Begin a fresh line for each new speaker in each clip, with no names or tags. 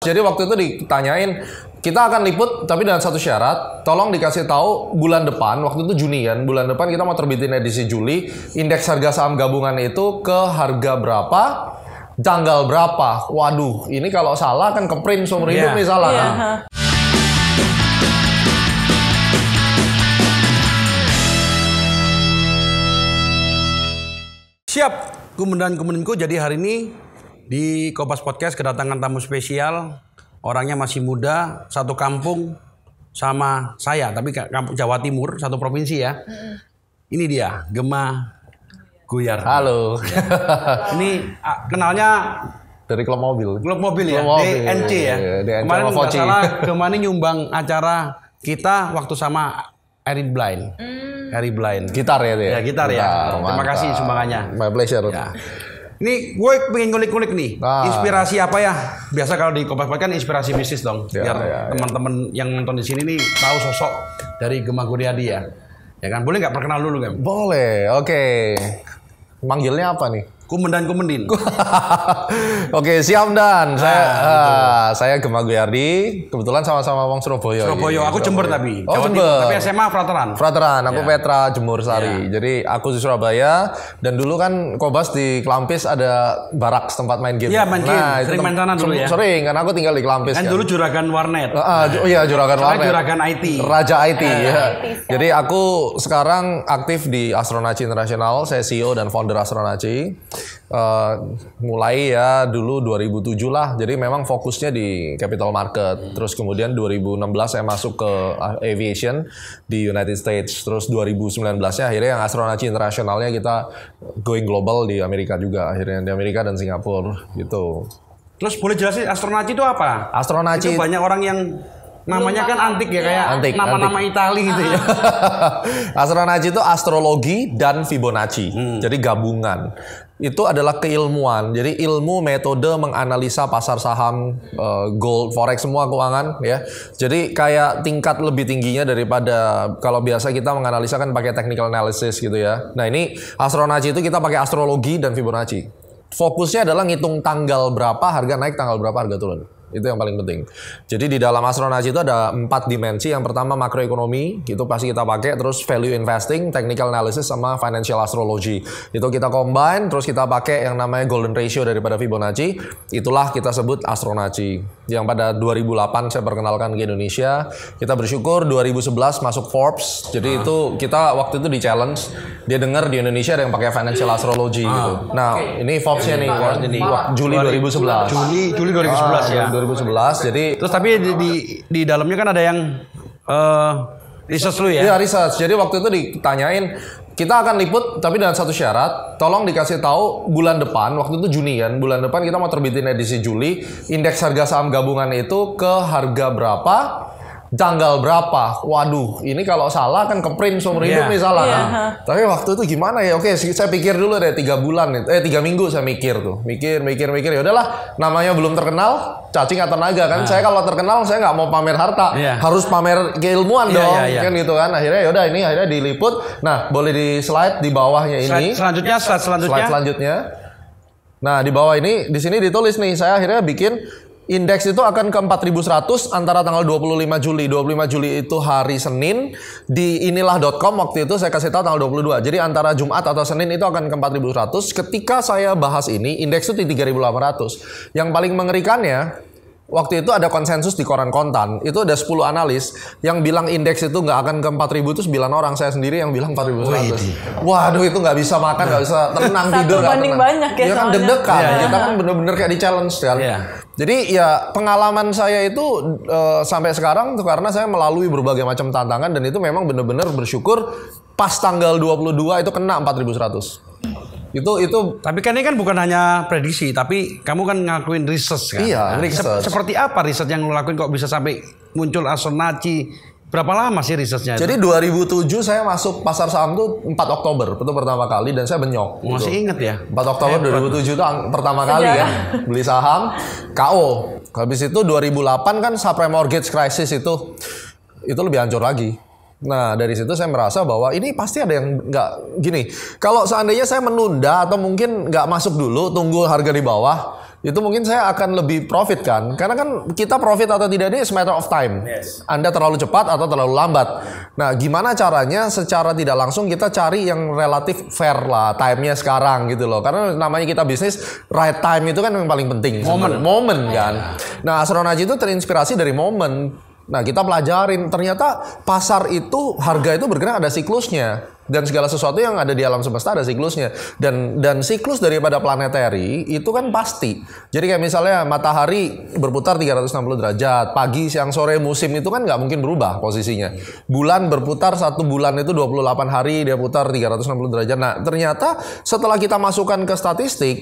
Jadi waktu itu ditanyain, kita akan liput tapi dengan satu syarat, tolong dikasih tahu bulan depan, waktu itu Juni kan, bulan depan kita mau terbitin edisi Juli, indeks harga saham gabungan itu ke harga berapa, tanggal berapa. Waduh, ini kalau salah kan ke print seumur hidup nih salah kan.
Siap, Kumendan-Kumeninku. Jadi hari ini di Kompas Podcast kedatangan tamu spesial. Orangnya masih muda, satu kampung sama saya, tapi kampung Jawa Timur, satu provinsi ya. Ini dia, Gema Guyar.
Halo.
Ini kenalnya
dari klub mobil.
Klub mobil ya, DNC ya.
DNC
Kemarin nggak
Voci.
salah, Gema ini nyumbang acara kita waktu sama Eric Blind. Eric Blind.
Gitar ya dia?
Ya, gitar ya. Terima kasih sumbangannya.
My pleasure.
Ya. Ini gue pengen ngulik-ngulik nih, inspirasi apa ya? Biasa kalau di Kompas Podcast kan inspirasi bisnis dong, biar teman-teman yang nonton di sini nih tahu sosok dari Gema Guryadi ya. Ya kan, boleh nggak perkenal dulu kan?
Boleh, oke. Manggilnya apa nih?
Kumendan-Kumendin.
Oke, siap Dan. Saya Gema Guyardi. Kebetulan sama-sama orang Surabaya.
Surabaya, aku Jember tapi.
Oh,
Jawa
Jember.
Timur, tapi SMA Frateran.
Frateran, aku Petra Jemur Sari. Jadi aku di Surabaya dan dulu kan Kobas di Kelampis ada barak tempat main game.
Iya, main game. Sering main sana dulu ya.
Sering, kan aku tinggal di Kelampis
Kan dulu juragan warnet.
Iya, juragan warnet.
Juragan IT.
Raja IT ya. Jadi aku sekarang aktif di Astronaci International. Saya CEO dan founder Astronaci. Mulai ya dulu 2007 lah. Jadi memang fokusnya di capital market. Terus kemudian 2016 saya masuk ke aviation di United States. Terus 2019-nya akhirnya yang Astronaci Internasionalnya kita going global di Amerika juga. Akhirnya di Amerika dan Singapura gitu.
Terus boleh jelasin Astronaci itu apa?
Astronaci
itu banyak orang yang namanya kan antik ya, kayak nama-nama Itali gitu ya.
Astronaci itu astrologi dan Fibonacci. Jadi gabungan. Itu adalah keilmuan. Jadi ilmu metode menganalisa pasar saham, gold, forex, semua keuangan ya. Jadi kayak tingkat lebih tingginya daripada kalau biasa kita menganalisa kan pakai technical analysis gitu ya. Nah, ini Astronaci itu kita pakai astrologi dan Fibonacci. Fokusnya adalah ngitung tanggal berapa harga naik, tanggal berapa harga turun. Itu yang paling penting. Jadi di dalam Astronaci itu ada 4 dimensi. Yang pertama makroekonomi, itu pasti kita pakai. Terus value investing, technical analysis, sama financial astrology. Itu kita combine, terus kita pakai yang namanya golden ratio daripada Fibonacci. Itulah kita sebut Astronaci. Yang pada 2008 saya perkenalkan ke Indonesia. Kita bersyukur 2011 masuk Forbes. Jadi itu kita waktu itu di challenge. Dia dengar di Indonesia ada yang pakai financial astrology gitu. Nah, ini Forbes-nya nih kan. Juli 2011.
Juli 2011 ya.
2011. Jadi
terus tapi di dalamnya kan ada yang research lu ya?
Iya, research. Jadi waktu itu ditanyain, kita akan liput tapi dengan satu syarat, tolong dikasih tahu bulan depan, waktu itu Juni kan, bulan depan kita mau terbitin edisi Juli, indeks harga saham gabungan itu ke harga berapa, tanggal berapa. Waduh, ini kalau salah kan ke print seumur hidup nih salah kan. Tapi waktu itu gimana ya? Oke, saya pikir dulu deh 3 minggu saya mikir tuh. Mikir ya udahlah, namanya belum terkenal, cacing atau naga kan. Saya kalau terkenal saya nggak mau pamer harta, harus pamer keilmuan dong. Kan gitu kan. Akhirnya yaudah ini akhirnya diliput. Nah, boleh di slide di bawahnya ini.
Slide selanjutnya.
Nah, di bawah ini di sini ditulis nih, saya akhirnya bikin indeks itu akan ke 4100 antara tanggal 25 Juli. 25 Juli itu hari Senin. Di inilah.com waktu itu saya kasih tahu tanggal 22. Jadi antara Jumat atau Senin itu akan ke 4100. Ketika saya bahas ini, indeks itu di 3800. Yang paling mengerikannya, waktu itu ada konsensus di koran Kontan. Itu ada 10 analis yang bilang indeks itu nggak akan ke 4000 itu 9 orang. Saya sendiri yang bilang 4100. Waduh, itu nggak bisa makan, nggak bisa tenang, tidur.
Satu banding banyak ya.
Ya kan deg-degan. Kita kan bener-bener kayak di challenge kan. Jadi ya pengalaman saya itu sampai sekarang tuh karena saya melalui berbagai macam tantangan dan itu memang bener-bener bersyukur pas tanggal 22 itu kena 4100. Itu
tapi kan ini kan bukan hanya prediksi, tapi kamu kan ngakuin research kan.
Iya, research.
Seperti apa research yang lu lakuin kok bisa sampai muncul Astronaci? Berapa lama sih researchnya?
Jadi 2007 saya masuk pasar saham tuh 4 Oktober itu pertama kali dan saya benyok.
Masih
gitu.
inget ya?
4 Oktober 2007 itu pertama kali ya beli saham KO. Habis itu 2008 kan subprime mortgage crisis itu lebih hancur lagi. Nah dari situ saya merasa bahwa ini pasti ada yang nggak gini. Kalau seandainya saya menunda atau mungkin nggak masuk dulu, tunggu harga di bawah, itu mungkin saya akan lebih profit kan. Karena kan kita profit atau tidak ini is matter of time. Anda terlalu cepat atau terlalu lambat. Nah, gimana caranya secara tidak langsung kita cari yang relatif fair lah time-nya sekarang gitu loh. Karena namanya kita bisnis, right time itu kan yang paling penting. Momen kan. Nah, Astronaci itu terinspirasi dari momen. Nah, kita pelajarin ternyata pasar itu, harga itu bergerak ada siklusnya. Dan segala sesuatu yang ada di alam semesta ada siklusnya. Dan siklus daripada planetary itu kan pasti. Jadi kayak misalnya matahari berputar 360 derajat. Pagi, siang, sore, musim itu kan nggak mungkin berubah posisinya. Bulan berputar, 1 bulan itu 28 hari dia putar 360 derajat. Nah, ternyata setelah kita masukkan ke statistik,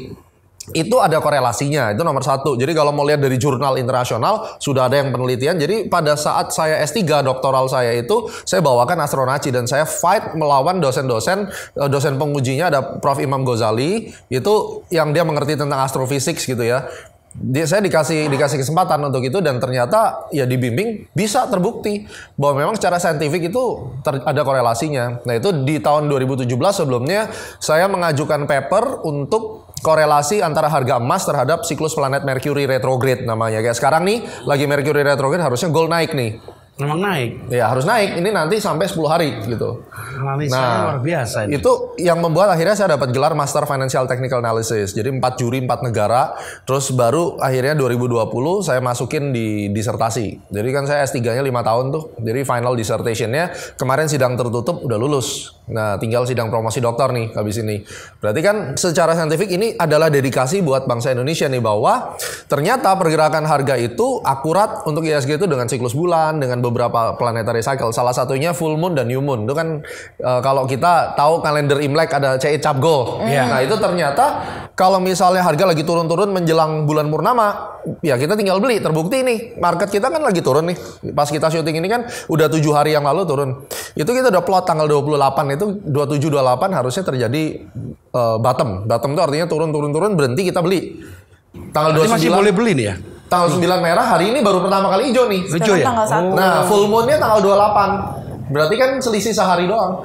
itu ada korelasinya, itu nomor 1. Jadi kalau mau lihat dari jurnal internasional sudah ada yang penelitian. Jadi pada saat saya S3 doktoral saya itu saya bawakan Astronaci dan saya fight melawan dosen pengujinya, ada Prof Imam Ghazali itu yang dia mengerti tentang astrofisik gitu ya. Saya dikasih kesempatan untuk itu dan ternyata ya dibimbing bisa terbukti bahwa memang secara saintifik itu ada korelasinya. Nah, itu di tahun 2017 sebelumnya saya mengajukan paper untuk korelasi antara harga emas terhadap siklus planet Mercury retrograde namanya. Kayak sekarang nih lagi Mercury retrograde harusnya gold naik nih.
Memang naik.
Ya harus naik. Ini nanti sampai 10 hari gitu.
Analisanya luar biasa ini.
Itu yang membuat akhirnya saya dapat gelar Master Financial Technical Analysis. Jadi 4 juri 4 negara. Terus baru akhirnya 2020 saya masukin di disertasi. Jadi kan saya S3-nya 5 tahun tuh. Jadi final dissertation-nya kemarin sidang tertutup udah lulus. Nah, tinggal sidang promosi doktor nih habis ini. Berarti kan secara saintifik ini adalah dedikasi buat bangsa Indonesia nih bahwa ternyata pergerakan harga itu akurat untuk IHSG itu dengan siklus bulan, dengan beberapa planetary cycle. Salah satunya full moon dan new moon. Itu kan kalau kita tahu kalender Imlek ada Cai Cap Go. Nah, itu ternyata kalau misalnya harga lagi turun-turun menjelang bulan purnama, ya kita tinggal beli. Terbukti nih, market kita kan lagi turun nih. Pas kita syuting ini kan udah 7 hari yang lalu turun. Itu kita udah plot tanggal 28 itu 27-28 harusnya terjadi bottom. Bottom itu artinya turun berhenti kita beli. Tanggal 29
masih boleh beli nih ya?
Tanggal 9 merah hari ini baru pertama kali hijau nih.
Hijau ya?
Tanggal 1.
Nah, full moon-nya tanggal 28. Berarti kan selisih sehari doang.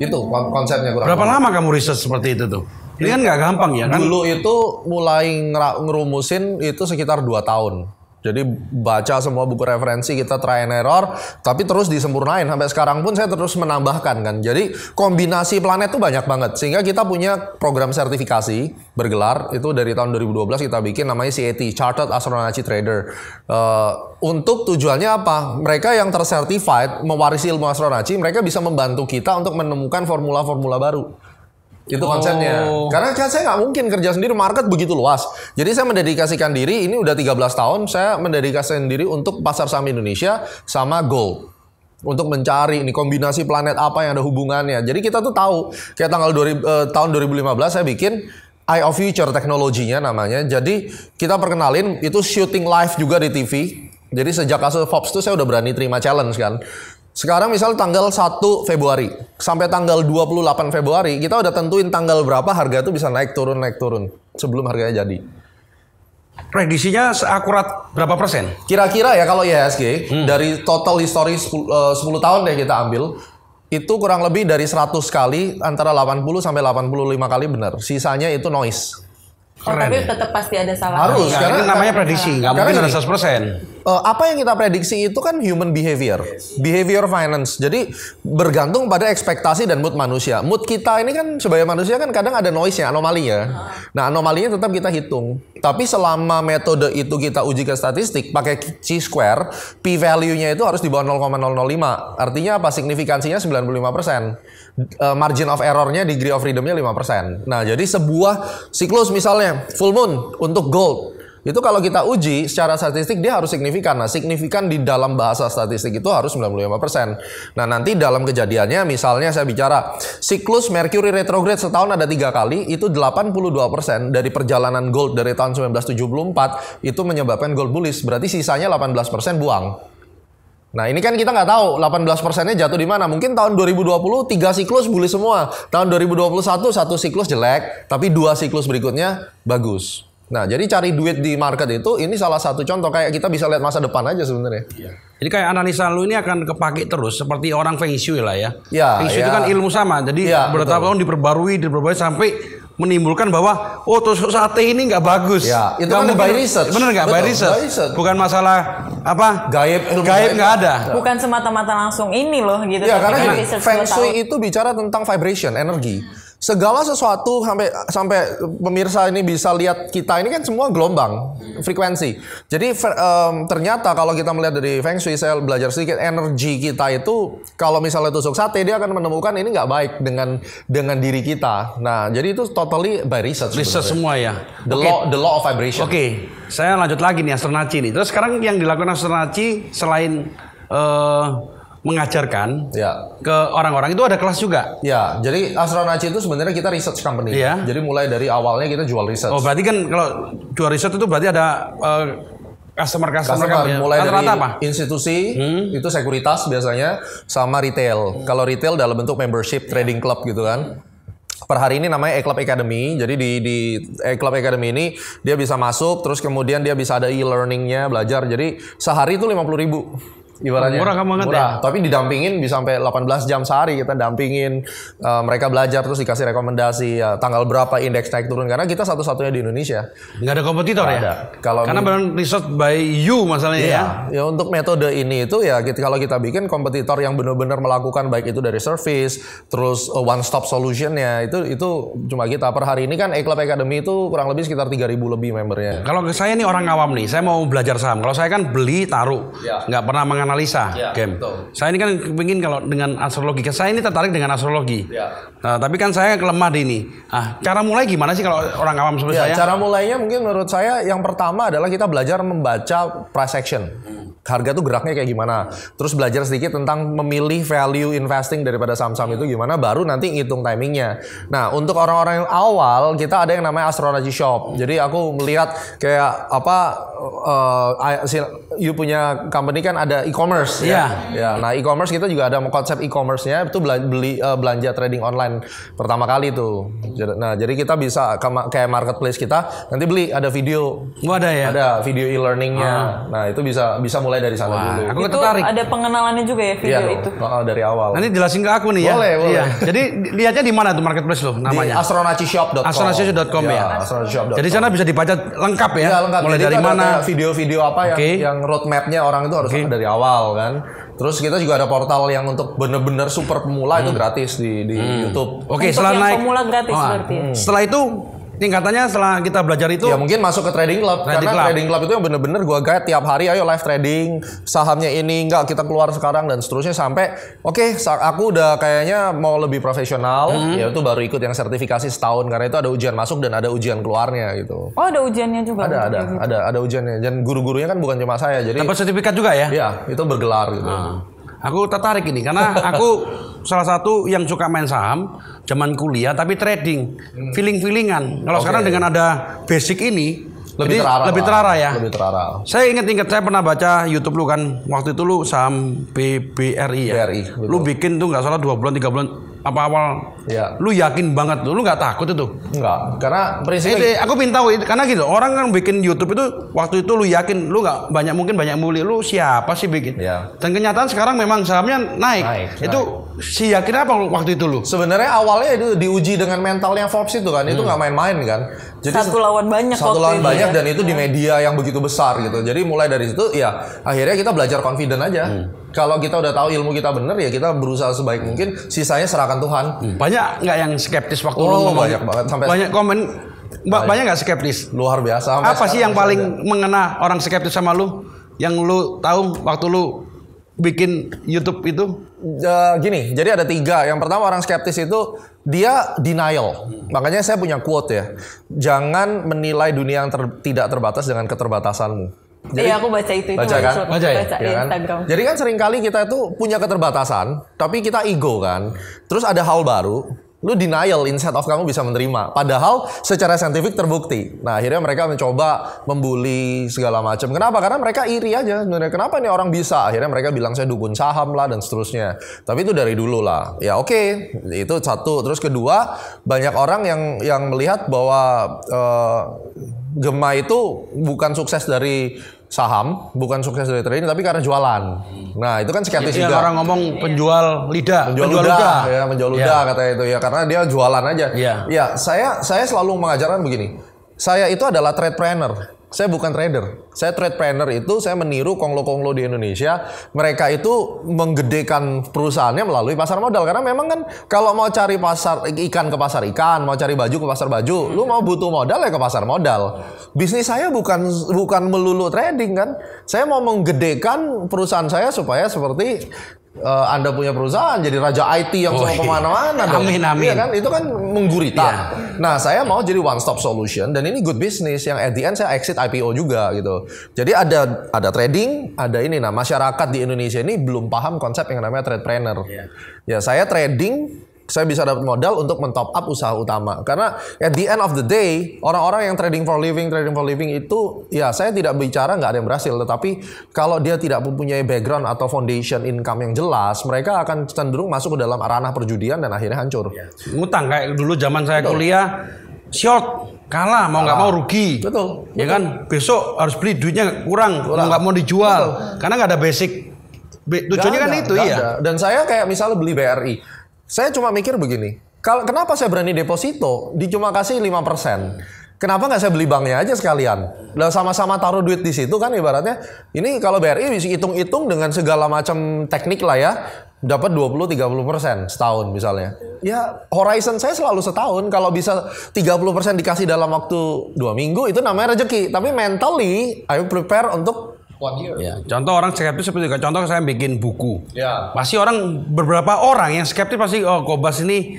Itu konsepnya kurang.
Berapa lama kamu riset seperti itu tuh? Ini kan nggak gampang ya kan?
Dulu itu mulai ngerumusin itu sekitar 2 tahun. Jadi baca semua buku referensi, kita try and error, tapi terus disempurnain. Sampai sekarang pun saya terus menambahkan kan. Jadi kombinasi planet tuh banyak banget. Sehingga kita punya program sertifikasi bergelar. Itu dari tahun 2012 kita bikin namanya CAT, Chartered Astronaci Trader. Untuk tujuannya apa? Mereka yang tersertified mewarisi ilmu astronaci, mereka bisa membantu kita untuk menemukan formula-formula baru. Itu konsepnya. Karena kan saya nggak mungkin kerja sendiri, market begitu luas. Jadi saya mendedikasikan diri, ini udah 13 tahun, saya mendedikasikan diri untuk pasar saham Indonesia sama gold. Untuk mencari ini kombinasi planet apa yang ada hubungannya. Jadi kita tuh tahu, kayak tahun 2015 saya bikin Eye of Future teknologinya namanya. Jadi kita perkenalin, itu syuting live juga di TV. Jadi sejak kasus Forbes tuh saya udah berani terima challenge kan. Sekarang misal tanggal 1 Februari sampai tanggal 28 Februari kita udah tentuin tanggal berapa harga itu bisa naik turun sebelum harganya jadi.
Prediksinya seakurat berapa persen?
Kira-kira ya kalau IHSG dari total history 10 tahun deh kita ambil itu kurang lebih dari 100 kali antara 80 sampai 85 kali benar. Sisanya itu noise.
Tapi tetap pasti ada salah.
Harus,
karena namanya prediksi, nggak mungkin ada 100%.
Apa yang kita prediksi itu kan human behavior finance. Jadi bergantung pada ekspektasi dan mood manusia. Mood kita ini kan sebagai manusia kan kadang ada noise-nya, anomalinya. Nah, anomalinya tetap kita hitung. Tapi selama metode itu kita uji ke statistik pakai chi-square, p-value-nya itu harus di bawah 0,005. Artinya apa? Signifikansinya 95%. Margin of error-nya, degree of freedom-nya 5%. Nah, jadi sebuah siklus misalnya full moon untuk gold. Itu kalau kita uji secara statistik dia harus signifikan. Nah, signifikan di dalam bahasa statistik itu harus 95%. Nah, nanti dalam kejadiannya misalnya saya bicara siklus Mercury retrograde setahun ada 3 kali, itu 82% dari perjalanan gold dari tahun 1974 itu menyebabkan gold bullish. Berarti sisanya 18% buang. Nah, ini kan kita nggak tahu 18%-nya jatuh di mana. Mungkin tahun 2020 3 siklus bullish semua. Tahun 2021 1 siklus jelek, tapi 2 siklus berikutnya bagus. Nah, jadi cari duit di market itu ini salah satu contoh kayak kita bisa lihat masa depan aja sebenarnya.
Jadi kayak analisa lu ini akan kepake terus seperti orang Feng Shui lah ya.
Ya,
Feng Shui itu kan ilmu sama. Jadi bertahun-tahun diperbarui sampai menimbulkan bahwa tusuk sate ini nggak bagus.
Ya, itu kan by research.
Bener nggak? By research. Bukan masalah apa?
Gaib
nggak ada.
Bukan semata-mata langsung ini loh gitu.
Ya, karena
research
Feng Shui itu bicara tentang vibration, energi. Segala sesuatu sampai pemirsa ini bisa lihat kita ini kan semua gelombang, frekuensi. Jadi ternyata kalau kita melihat dari Feng Shui, saya belajar sedikit, energi kita itu kalau misalnya tusuk sate dia akan menemukan ini nggak baik dengan diri kita. Nah, jadi itu totally by research.
Research semua ya.
The law of vibration.
Oke, saya lanjut lagi nih Astronaci nih. Terus sekarang yang dilakukan Astronaci selain mengajarkan ke orang-orang itu ada kelas juga.
Ya, jadi Astronaci itu sebenarnya kita research company.
Iya.
Jadi mulai dari awalnya kita jual research.
Oh, berarti kan kalau jual research itu berarti ada customer
mulai dari
apa?
Institusi, itu sekuritas biasanya, sama retail. Kalau retail dalam bentuk membership, trading club gitu kan. Per hari ini namanya E-Club Academy. Jadi di E-Club Academy ini dia bisa masuk, terus kemudian dia bisa ada e-learningnya, belajar. Jadi sehari itu 50.000. Ibaratnya
murah banget ya.
Tapi didampingin bisa sampai 18 jam sehari kita dampingin, mereka belajar terus dikasih rekomendasi tanggal berapa indeks naik turun, karena kita satu-satunya di Indonesia.
Nggak ada kompetitor ya?
Ada.
Karena benar research by you masalahnya
ya. Untuk metode ini itu ya kalau kita bikin kompetitor yang benar-benar melakukan baik itu dari service, terus one stop solutionnya itu cuma kita. Per hari ini kan E-Club Academy itu kurang lebih sekitar 3.000 lebih membernya.
Kalau saya nih orang awam nih, saya mau belajar saham. Kalau saya kan beli taruh, nggak pernah analisa game. Betul. Saya ini kan ingin kalau dengan astrologi, saya ini tertarik dengan astrologi. Nah, tapi kan saya lemah di ini. Cara mulai gimana sih kalau orang awam seperti saya?
Cara mulainya mungkin menurut saya yang pertama adalah kita belajar membaca price action. Harga tuh geraknya kayak gimana. Terus belajar sedikit tentang memilih value investing daripada saham-saham itu gimana, baru nanti ngitung timingnya. Nah, untuk orang-orang yang awal, kita ada yang namanya Astrology Shop. Jadi aku melihat kayak you punya company kan ada e-commerce ya. Nah, e-commerce kita juga ada konsep e-commerce-nya itu belanja trading online pertama kali tuh. Nah, jadi kita bisa kayak marketplace kita nanti beli ada video.
Ada ya?
Ada video e-learningnya. Nah, itu bisa mulai dari sana dulu.
Aku tertarik. Ada pengenalannya juga ya video itu.
Dari awal.
Nanti jelasin ke aku nih ya.
Boleh.
Iya. Jadi lihatnya di mana tuh marketplace lo namanya?
Di astronacishop.com.
Astronacishop.com ya.
Astronacishop.com.
Jadi sana bisa dibaca lengkap ya.
Iya, lengkap.
Mulai
jadi
dari mana?
Video-video apa yang roadmap-nya orang itu harus dari awal kan. Terus kita juga ada portal yang untuk bener-bener super pemula itu gratis di YouTube.
Oke, setelah naik pemula gratis berarti.
Setelah itu tingkatannya setelah kita belajar itu
ya mungkin masuk ke trading club. Trading club itu yang bener-bener gua guide tiap hari, ayo live trading, sahamnya ini enggak kita keluar sekarang dan seterusnya sampai aku udah kayaknya mau lebih profesional, ya itu baru ikut yang sertifikasi setahun karena itu ada ujian masuk dan ada ujian keluarnya gitu.
Oh, ada ujiannya juga.
Ada ujiannya dan guru-gurunya kan bukan cuma saya, jadi
dapat sertifikat juga ya?
Iya, itu bergelar gitu.
Aku tertarik ini karena aku salah satu yang suka main saham zaman kuliah tapi trading, feeling-feelingan. Kalau sekarang dengan ada basic ini lebih terarah ya.
Lebih terarah.
Saya ingat saya pernah baca YouTube lu kan, waktu itu lu saham BRI ya.
BRI,
lu bikin tuh nggak salah 2 bulan 3 bulan apa awal.
Ya.
Lu yakin banget lu nggak takut itu?
Enggak, karena prinsipnya
aku pengen tahu karena gitu orang kan bikin YouTube itu waktu itu lu yakin lu nggak banyak muli lu siapa sih bikin?
Ya.
Dan kenyataan sekarang memang sahamnya naik. Itu si yakin apa waktu itu lu?
Sebenarnya awalnya itu diuji dengan mentalnya Forbes itu kan, itu nggak main-main kan.
Jadi satu lawan banyak
dan itu di media yang begitu besar gitu. Jadi mulai dari situ ya akhirnya kita belajar confident aja. Kalau kita udah tahu ilmu kita bener ya kita berusaha sebaik mungkin, sisanya serahkan Tuhan.
Banyak nggak yang skeptis waktu lu ngomong?
Banyak banget sampai
banyak komen. Banyak nggak skeptis?
Luar biasa.
Apa sih yang paling mengena orang skeptis sama lu? Yang lu tahu waktu lu bikin YouTube itu?
Gini, jadi ada 3. Yang pertama orang skeptis itu dia denial. Makanya saya punya quote ya. Jangan menilai dunia yang tidak terbatas dengan keterbatasanmu.
Iya, aku baca itu
baca kan?
Baca
ya
di Instagram.
Jadi kan seringkali kita itu punya keterbatasan, tapi kita ego kan. Terus ada hal baru, lu denial instead of kamu bisa menerima. Padahal secara saintifik terbukti. Nah, akhirnya mereka mencoba membuli segala macam. Kenapa? Karena mereka iri aja. Sebenarnya kenapa nih orang bisa? Akhirnya mereka bilang saya dukun saham lah dan seterusnya. Tapi itu dari dulu lah. Ya oke, itu satu. Terus kedua, banyak orang yang melihat bahwa Gema itu bukan sukses dari saham, bukan sukses dari trading, tapi karena jualan. Nah itu kan skeptis
Yang
juga.
orang ngomong penjual lidah,
Penjual ludah, ya penjual ludah katanya itu ya, karena dia jualan aja.
Iya.
Ya saya selalu mengajarkan begini. Saya itu adalah tradepreneur. Saya bukan trader. Saya tradepreneur itu saya meniru konglo-konglo di Indonesia. Mereka itu menggedekan perusahaannya melalui pasar modal. Karena memang kan kalau mau cari pasar ikan ke pasar ikan, mau cari baju ke pasar baju, lu mau butuh modal ya ke pasar modal. Bisnis saya bukan melulu trading kan. Saya mau menggedekan perusahaan saya supaya seperti Anda punya perusahaan jadi raja IT yang semua kemana-mana dong.
Amin.
Iya kan? Itu kan menggurita. Nah, saya mau jadi one stop solution dan ini good business yang at the end saya exit IPO juga gitu. Jadi ada trading, ada ini. Nah, masyarakat di Indonesia ini belum paham konsep yang namanya tradepreneur. Ya, saya trading, saya bisa dapat modal untuk mentop up usaha utama. Karena at the end of the day, orang-orang yang trading for living itu, ya saya tidak bicara nggak ada yang berhasil. Tetapi kalau dia tidak mempunyai background atau foundation income yang jelas, mereka akan cenderung masuk ke dalam ranah perjudian dan akhirnya hancur.
Ngutang kayak dulu zaman saya kuliah, short, kalah mau nggak mau rugi.
Betul.
Ya kan, besok harus beli duitnya kurang. Mau nggak mau dijual. Karena nggak ada basic. Tujuannya kan itu
Nggak
ya.
ada. Dan saya kayak misalnya beli BRI. Saya cuma mikir begini, kenapa saya berani deposito cuma kasih 5%? Kenapa nggak saya beli banknya aja sekalian? Lah sama-sama taruh duit di situ kan ibaratnya. Ini kalau BRI bisa hitung-hitung dengan segala macam teknik lah ya, dapat 20-30% setahun misalnya. Ya horizon saya selalu setahun. Kalau bisa 30% dikasih dalam waktu 2 minggu itu namanya rezeki. Tapi mentally, I prepare untuk 1 year.
Ya, contoh orang skeptis seperti itu. Contoh saya bikin buku.
Ya.
Pasti beberapa orang yang skeptis pasti Kobas ini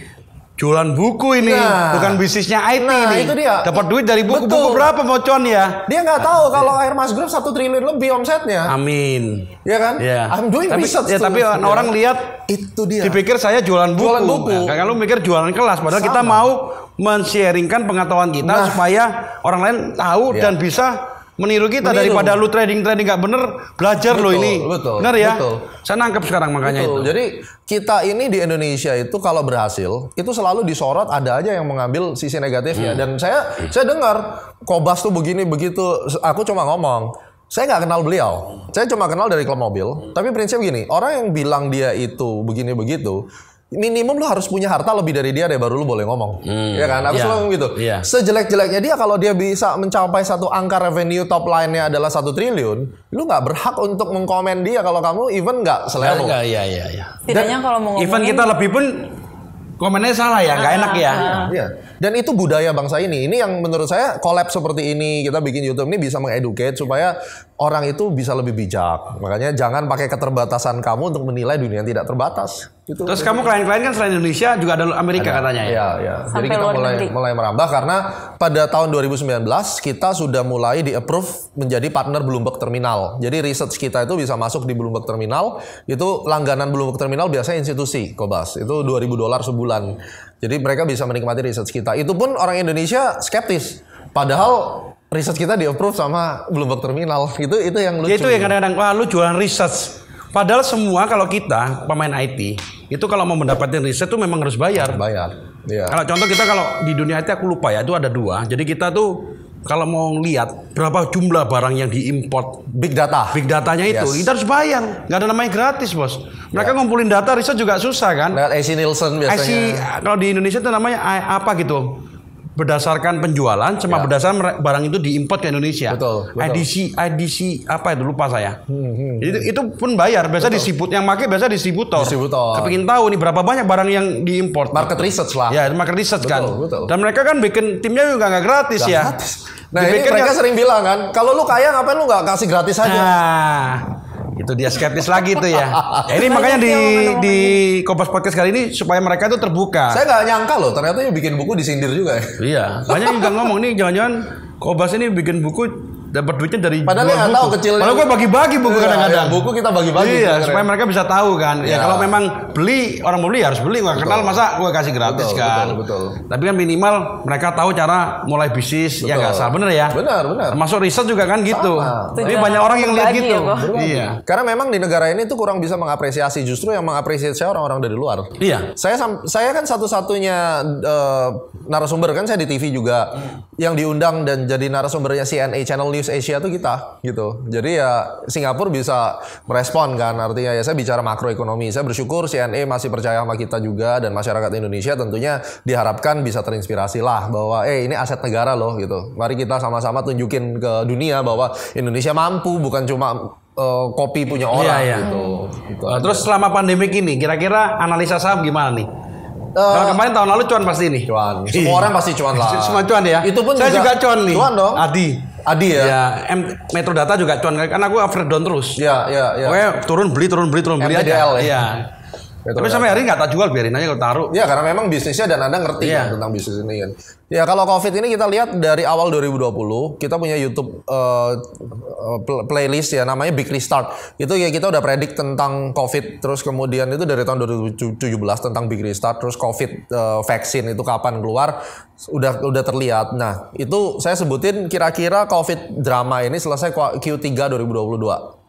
jualan buku ini, bukan bisnisnya IT
Nah,
nih.
itu dia.
Dapat duit dari buku.
Betul.
Buku berapa mocon ya?
Dia nggak tahu kalau Air Mas Group 1 triliun lebih omsetnya.
Amin.
Ya kan?
Ya.
I'm doing research.
Tapi orang lihat
itu dia.
dipikir saya jualan buku.
Jualan buku.
Nah, kalau mikir jualan kelas, padahal kita mau men-sharingkan pengetahuan kita supaya orang lain tahu dan bisa meniru kita. Daripada lu trading nggak bener, belajar lo ini.
Betul.
Bener ya?
Betul.
Saya nangkep sekarang makanya itu.
Jadi kita ini di Indonesia itu kalau berhasil itu selalu disorot, ada aja yang mengambil sisi negatifnya. Dan saya dengar Kobas tuh begini begitu. Aku cuma ngomong. Saya nggak kenal beliau. Saya cuma kenal dari klub mobil. Tapi prinsip gini, orang yang bilang dia itu begini begitu, minimum lu harus punya harta lebih dari dia deh baru lu boleh ngomong. Ya kan? Aku selalu ngomong gitu. Sejelek-jeleknya dia kalau dia bisa mencapai satu angka revenue top line-nya adalah 1 triliun, lu nggak berhak untuk mengkomen dia kalau kamu even nggak selevel.
Iya.
Setidaknya kalau mau ngomongin,
Even kita lebih pun komennya salah ya, nggak enak ya.
Iya. Dan itu budaya bangsa ini. Ini yang menurut saya collab seperti ini, kita bikin YouTube ini bisa mengeducate supaya orang itu bisa lebih bijak. Makanya jangan pakai keterbatasan kamu untuk menilai dunia yang tidak terbatas. Gitu.
Terus kamu klien-klien kan selain Indonesia juga ada Amerika katanya ya?
Iya. Jadi
Sampai
kita
luar negeri.
mulai merambah karena pada tahun 2019 kita sudah mulai di-approve menjadi partner Bloomberg Terminal. Jadi research kita itu bisa masuk di Bloomberg Terminal. Itu langganan Bloomberg Terminal biasanya institusi, Kobas. Itu $2.000 sebulan. Jadi mereka bisa menikmati research kita. Itu pun orang Indonesia skeptis. Padahal research kita di-approve sama Bloomberg Terminal. Itu yang lucu.
Ya itu yang kadang-kadang, wah lu jualan research. Padahal semua kalau kita pemain IT itu kalau mau mendapatkan riset tuh memang harus bayar.
Iya.
Kalau contoh kita kalau di dunia IT aku lupa ya, itu ada 2. Jadi kita tuh kalau mau lihat berapa jumlah barang yang diimport,
Big datanya
itu kita harus bayar. Nggak ada namanya gratis, Bos. Mereka ngumpulin data riset juga susah kan?
Lewat AC Nielsen biasanya.
Kalau di Indonesia itu namanya apa gitu? Berdasarkan penjualan sama berdasarkan barang itu diimport ke Indonesia.
Betul.
IDC apa itu lupa saya. Itu pun bayar. Biasa distribut yang pakai biasa distributor. Kepingin tahu nih berapa banyak barang yang diimport.
Market research lah.
Ya, market research kan.
Betul.
Dan mereka kan bikin timnya juga nggak gratis ya.
Nah, ini mereka sering bilang kan, kalau lu kaya ngapain lu nggak kasih gratis aja?
Nah, itu dia skeptis lagi tuh ya. Ini makanya di Kompas Podcast kali ini supaya mereka itu terbuka.
Saya nggak nyangka loh, ternyata yang bikin buku disindir juga ya.
Iya, banyak juga ngomong nih jangan-jangan Kobas ini bikin buku dapat duitnya dari
padahal dia nggak tahu kecilnya.
Padahal gue bagi-bagi buku kadang-kadang.
Buku kita bagi-bagi.
Iya, supaya mereka bisa tahu kan. Ya kalau memang orang mau beli harus beli. Gua kenal masa gue kasih gratis kan.
Betul.
Tapi kan minimal mereka tahu cara mulai bisnis. Ya nggak salah, bener ya.
Benar.
Masuk riset juga kan gitu. Tapi
Tujuan
banyak orang yang lihat
berbagi
gitu.
ya,
Iya.
Karena memang di negara ini tuh kurang bisa mengapresiasi. Justru yang mengapresiasi saya orang-orang dari luar.
Iya.
Saya kan satu-satunya narasumber kan saya di TV juga yang diundang dan jadi narasumbernya CNA Channel News News Asia tuh kita gitu. Jadi ya Singapura bisa merespon kan, artinya ya saya bicara makroekonomi. Saya bersyukur CNE masih percaya sama kita juga, dan masyarakat Indonesia tentunya diharapkan bisa terinspirasi lah bahwa ini aset negara loh gitu. Mari kita sama-sama tunjukin ke dunia bahwa Indonesia mampu, bukan cuma kopi punya orang gitu.
Terus selama pandemik ini kira-kira analisa saham gimana nih? Kalau kemarin tahun lalu cuan pasti nih.
Cuan. Semua orang pasti cuan lah.
Semua cuan ya.
Itu pun
saya juga cuan nih.
Cuan dong. Adi ya.
Ya, Metro Data juga cuan karena aku average down terus.
Iya.
Oke, turun beli
MTDL
aja.
ya.
Iya. Tapi sampai hari nggak tak jual, biarin aja kalau taruh.
Ya karena memang bisnisnya dan Anda ngerti kan tentang bisnis ini kan. Ya kalau COVID ini kita lihat dari awal 2020 kita punya YouTube playlist ya namanya Big Restart. Itu ya kita udah predik tentang COVID, terus kemudian itu dari tahun 2017 tentang Big Restart, terus COVID vaksin itu kapan keluar udah terlihat. Nah itu saya sebutin kira-kira COVID drama ini selesai Q3 2022.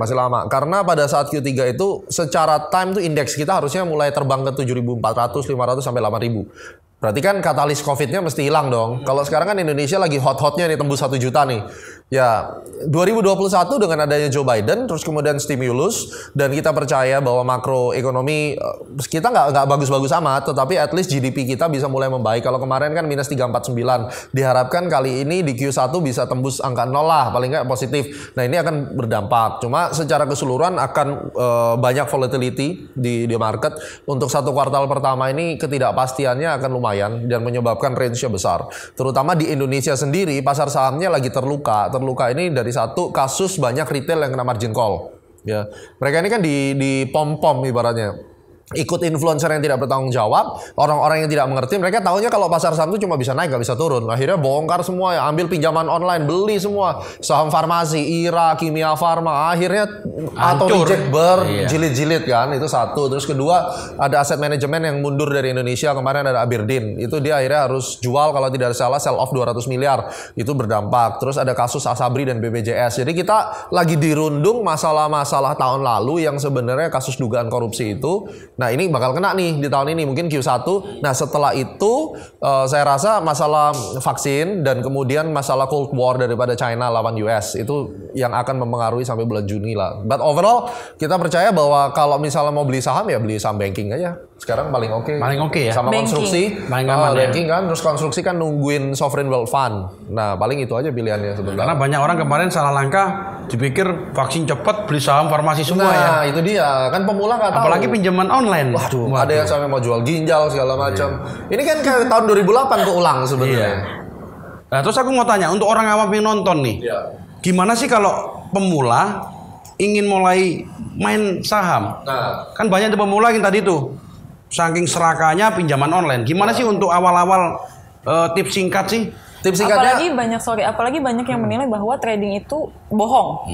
Masih lama. Karena pada saat Q3 itu secara time tuh indeks kita harusnya mulai terbang ke 7.400, 500 sampai 8.000. Berarti kan katalis COVID-nya mesti hilang dong. Kalau sekarang kan Indonesia lagi hot-hotnya nih tembus 1 juta nih. Ya 2021 dengan adanya Joe Biden terus kemudian stimulus dan kita percaya bahwa makroekonomi kita nggak bagus-bagus amat, tetapi at least GDP kita bisa mulai membaik. Kalau kemarin kan minus 349, diharapkan kali ini di Q1 bisa tembus angka 0 lah, paling nggak positif. Nah ini akan berdampak. Cuma secara keseluruhan akan banyak volatility di market. Untuk 1 kuartal pertama ini ketidakpastiannya akan lumayan dan menyebabkan range-nya besar. Terutama di Indonesia sendiri pasar sahamnya lagi terluka ini dari satu kasus banyak retail yang kena margin call. Ya, mereka ini kan di pom-pom ibaratnya. Ikut influencer yang tidak bertanggung jawab, orang-orang yang tidak mengerti, mereka tahunya kalau pasar saham itu cuma bisa naik, nggak bisa turun. Akhirnya bongkar semua, ya, ambil pinjaman online, beli semua saham farmasi, IRA, Kimia Farma, akhirnya atau reject berjilid-jilid kan, itu satu. Terus kedua ada aset manajemen yang mundur dari Indonesia, kemarin ada Aberdeen, itu dia akhirnya harus jual kalau tidak salah sell off 200 miliar, itu berdampak. Terus ada kasus Asabri dan BPJS. Jadi kita lagi dirundung masalah-masalah tahun lalu yang sebenarnya kasus dugaan korupsi itu. Nah ini bakal kena nih di tahun ini mungkin Q1. Nah setelah itu saya rasa masalah vaksin dan kemudian masalah Cold War daripada China lawan US itu yang akan mempengaruhi sampai bulan Juni lah. But overall kita percaya bahwa kalau misalnya mau beli saham ya beli saham banking aja. Sekarang paling oke.
Paling oke ya.
Sama banking. Konstruksi.
Paling aman
banking kan. Terus konstruksi kan nungguin sovereign wealth fund. Nah paling itu aja pilihannya sebenarnya.
Karena banyak orang kemarin salah langkah dipikir vaksin cepat beli saham farmasi semua ya.
Nah itu dia kan pemula nggak tahu.
Apalagi pinjaman online.
Waduh. Ada yang sampai mau jual ginjal segala macam. Ini kan kayak tahun 2008 keulang sebenarnya.
Nah, terus aku mau tanya untuk orang awam yang nonton nih. Gimana sih kalau pemula ingin mulai main saham?
Nah,
kan banyak tuh pemula yang tadi tuh saking serakanya pinjaman online. Gimana sih untuk awal-awal tips singkat sih?
Tips singkatnya
apalagi banyak yang menilai bahwa trading itu bohong.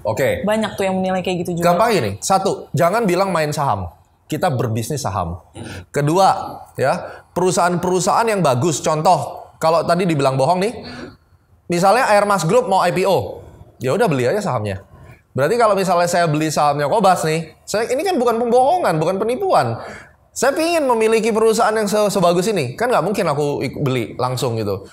Oke.
Banyak tuh yang menilai kayak gitu juga.
Gampang ini. 1, jangan bilang main saham. Kita berbisnis saham. Kedua, ya, perusahaan-perusahaan yang bagus. Contoh, kalau tadi dibilang bohong nih, misalnya Airmas Group mau IPO, ya udah beli aja sahamnya. Berarti kalau misalnya saya beli sahamnya Kobas nih, ini kan bukan pembohongan, bukan penipuan. Saya ingin memiliki perusahaan yang sebagus ini, kan nggak mungkin aku beli langsung gitu.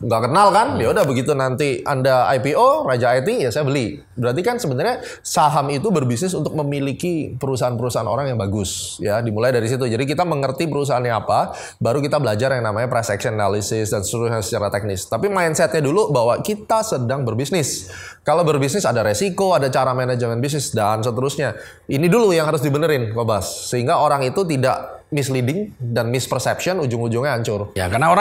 Nggak kenal kan? Ya udah begitu nanti Anda IPO Raja IT ya saya beli. Berarti kan sebenarnya saham itu berbisnis untuk memiliki perusahaan-perusahaan orang yang bagus ya. Dimulai dari situ. Jadi kita mengerti perusahaannya apa, baru kita belajar yang namanya price action analysis dan seterusnya secara teknis. Tapi mindsetnya dulu bahwa kita sedang berbisnis. Kalau berbisnis ada resiko, ada cara manajemen bisnis dan seterusnya. Ini dulu yang harus dibenerin, Kobas. Sehingga orang itu tidak misleading dan misperception ujung-ujungnya hancur.
Ya karena